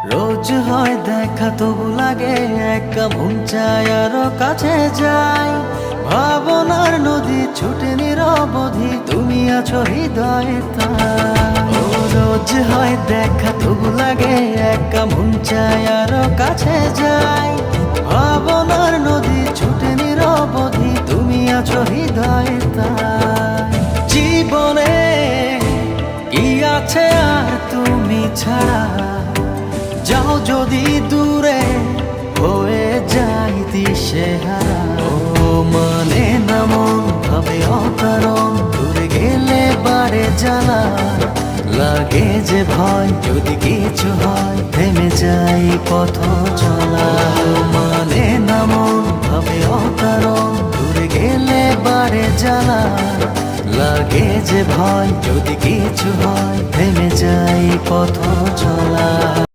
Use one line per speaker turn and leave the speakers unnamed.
রোজ হয় দেখা তবু লাগে একা মন চায় আরো কাছে যাই। ভাবনার নদী ছুটে নিরবধি, তুমি আছো হৃদয়ে তাই। ও রোজ হয় দেখা তবু লাগে একা মন চায় আরো কাছে যাই। ভাবনার নদী ছুটে নিরবধি, তুমি আছো হৃদয়ে তাই। জীবনে কি আছে আর তুমি ছাড়া, যাও যদি দূরে হয়ে যাই দিশেহারা। ও মানে না মন ভাবে অকারণ, দূরে গেলে বাড়ে জ্বালা। লাগে যে ভয় যদি কিছু হয়, থেমে যাই পথ চলা। ও মানে না মন ভাবে অকারণ, দূরে গেলে বাড়ে জ্বালা। লাগে যে ভয় যদি কিছু হয়, থেমে যাই পথ চলা।